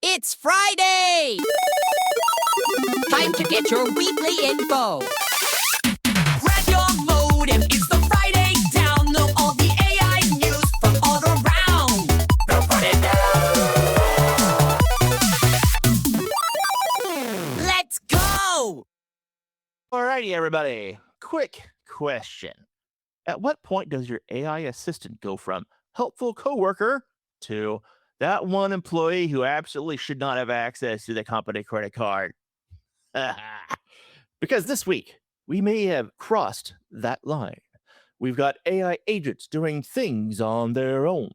It's Friday! Time to get your weekly info. Grab your modem, it's the Friday download. All the AI news from all around. Now put it down. Let's go! Alrighty, everybody. Quick question. At what point does your AI assistant go from helpful coworker to that one employee who absolutely should not have access to the company credit card? Because this week, we may have crossed that line. We've got AI agents doing things on their own,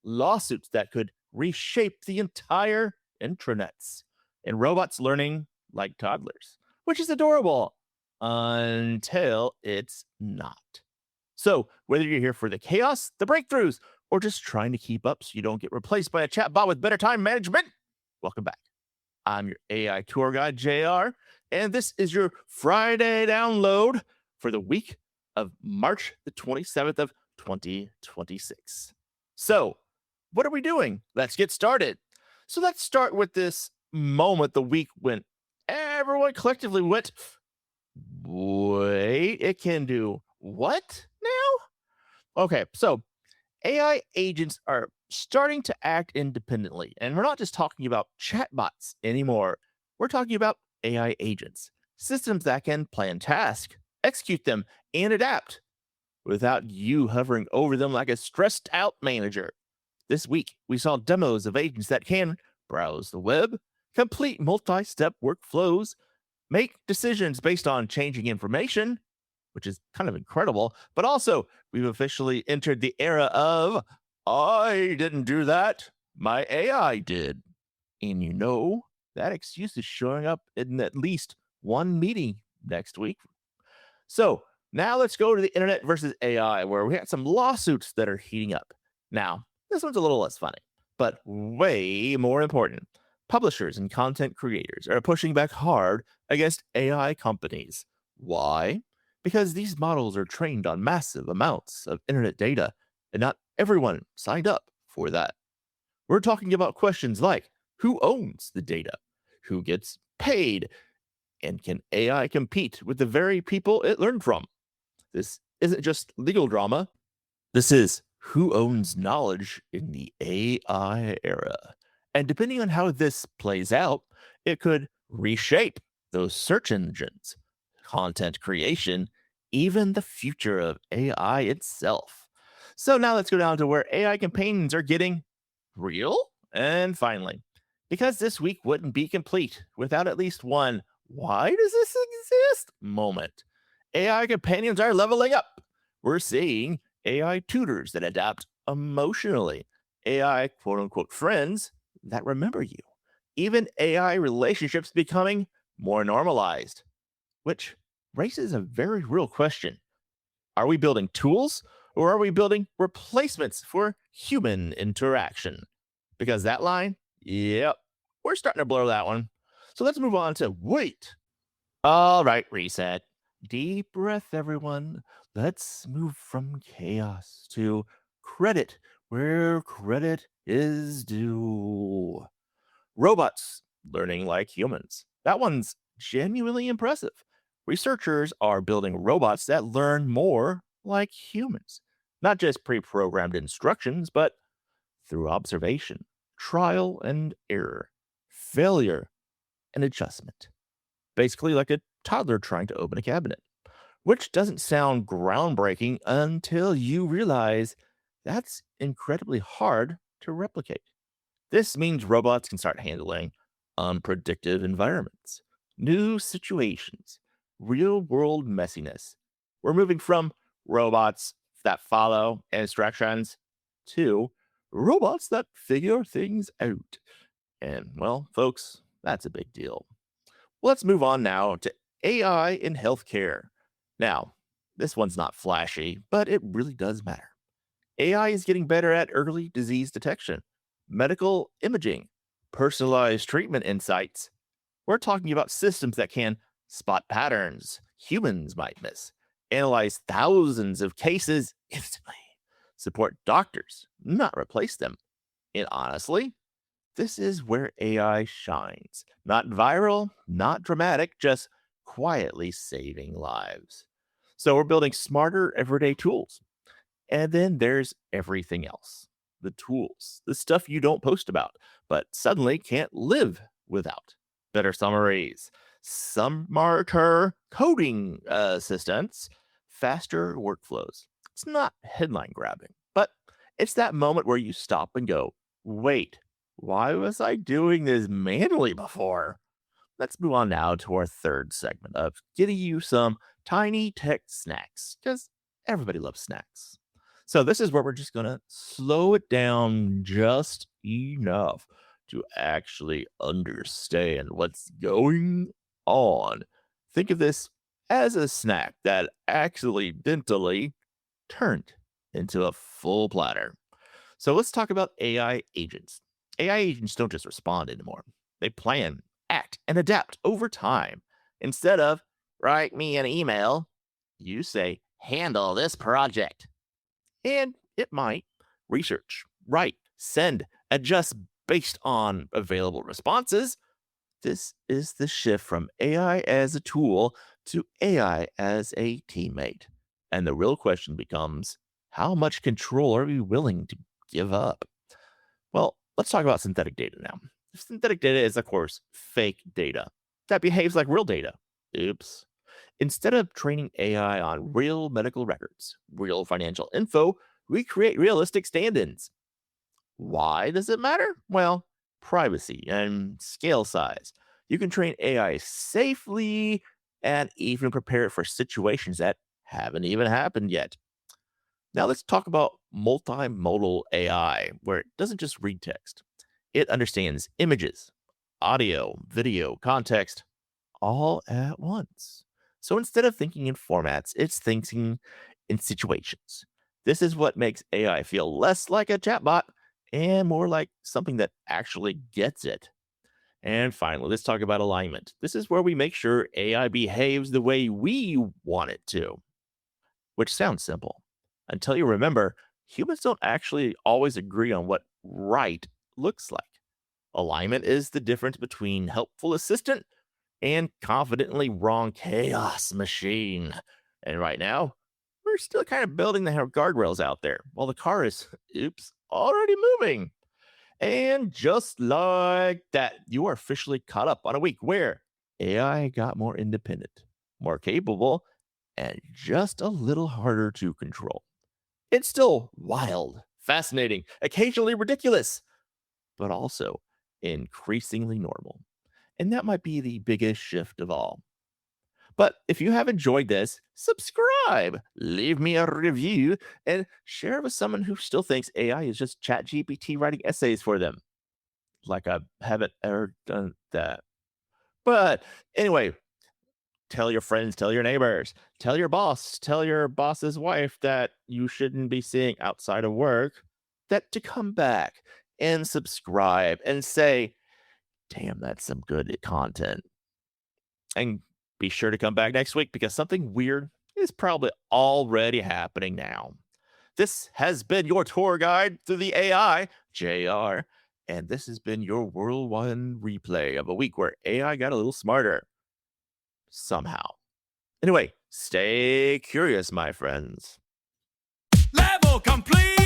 lawsuits that could reshape the entire intranets, and robots learning like toddlers, which is adorable until it's not. So, whether you're here for the chaos, the breakthroughs, or just trying to keep up so you don't get replaced by a chatbot with better time management, welcome back. I'm your AI tour guide, JR, and this is your Friday download for the week of March the 27th of 2026. So, what are we doing? Let's get started. So, let's start with this moment the week when everyone collectively went, wait, it can do what now? Okay, so AI agents are starting to act independently, and we're not just talking about chatbots anymore. We're talking about AI agents, systems that can plan tasks, execute them, and adapt without you hovering over them like a stressed out manager. This week, we saw demos of agents that can browse the web, complete multi-step workflows, make decisions based on changing information, which is kind of incredible, but also we've officially entered the era of I didn't do that, my AI did. And you know, that excuse is showing up in at least one meeting next week. So now let's go to the internet versus AI, where we had some lawsuits that are heating up. Now, this one's a little less funny, but way more important. Publishers and content creators are pushing back hard against AI companies. Why? Because these models are trained on massive amounts of internet data, and not everyone signed up for that. We're talking about questions like who owns the data, who gets paid, and can AI compete with the very people it learned from? This isn't just legal drama. This is who owns knowledge in the AI era. And depending on how this plays out, it could reshape those search engines, content creation, even the future of AI itself. So now let's go down to where AI companions are getting real. And finally, because this week wouldn't be complete without at least one why does this exist moment. AI companions are leveling up. We're seeing AI tutors that adapt emotionally, AI quote unquote friends that remember you, even AI relationships becoming more normalized, which raises a very real question. Are we building tools or are we building replacements for human interaction? Because that line, yep, we're starting to blur that one. So let's move on to wait. All right, reset. Deep breath, everyone. Let's move from chaos to credit where credit is due. Robots learning like humans. That one's genuinely impressive. Researchers are building robots that learn more like humans, not just pre programmed instructions, but through observation, trial and error, failure and adjustment. Basically, like a toddler trying to open a cabinet, which doesn't sound groundbreaking until you realize that's incredibly hard to replicate. This means robots can start handling unpredictable environments, new situations, real world messiness. We're moving from robots that follow instructions to robots that figure things out. And, well, folks, that's a big deal. Let's move on now to AI in healthcare. Now, this one's not flashy, but it really does matter. AI is getting better at early disease detection, medical imaging, personalized treatment insights. We're talking about systems that can spot patterns humans might miss, analyze thousands of cases instantly, support doctors, not replace them. And honestly, This is where AI shines. Not viral, not dramatic, just quietly saving lives. So we're building smarter everyday tools. And then there's everything else, the tools, the stuff you don't post about, but suddenly can't live without. Better summaries, smarter coding assistants, faster workflows. It's not headline grabbing, but it's that moment where you stop and go, wait, why was I doing this manually before? Let's move on now to our third segment of getting you some tiny tech snacks, because everybody loves snacks. So, this is where we're just going to slow it down just enough to actually understand what's going on. Think of this as a snack that accidentally turned into a full platter. So let's talk about AI agents. AI agents don't just respond anymore. They plan, act, and adapt over time. Instead of write me an email, you say handle this project. And it might research, write, send, adjust based on available responses. This is the shift from AI as a tool to AI as a teammate. And the real question becomes, how much control are we willing to give up? Well, let's talk about synthetic data now. Synthetic data is, of course, fake data that behaves like real data. Oops. Instead of training AI on real medical records, real financial info, we create realistic stand ins. Why does it matter? Well, privacy and scale size. You can train AI safely and even prepare it for situations that haven't even happened yet. Now let's talk about multimodal AI, where it doesn't just read text. It understands images, audio, video, context, all at once. So instead of thinking in formats, it's thinking in situations. This is what makes AI feel less like a chatbot and more like something that actually gets it. And finally, let's talk about alignment. This is where we make sure AI behaves the way we want it to, which sounds simple until you remember humans don't actually always agree on what right looks like. Alignment is the difference between helpful assistant and confidently wrong chaos machine. And right now, we're still kind of building the guardrails out there while the car is, oops, already moving. And just like that, you are officially caught up on a week where AI got more independent, more capable, and just a little harder to control. It's still wild, fascinating, occasionally ridiculous, but also increasingly normal. And that might be the biggest shift of all. But if you have enjoyed this, subscribe, leave me a review, and share it with someone who still thinks AI is just ChatGPT writing essays for them. Like I haven't ever done that. But anyway, tell your friends, tell your neighbors, tell your boss, tell your boss's wife that you shouldn't be seeing outside of work, that to come back and subscribe and say, damn, that's some good content. And be sure to come back next week because something weird is probably already happening now. This has been your tour guide through the AI, JR, and this has been your whirlwind replay of a week where AI got a little smarter. Somehow. Anyway, stay curious, my friends. Level complete!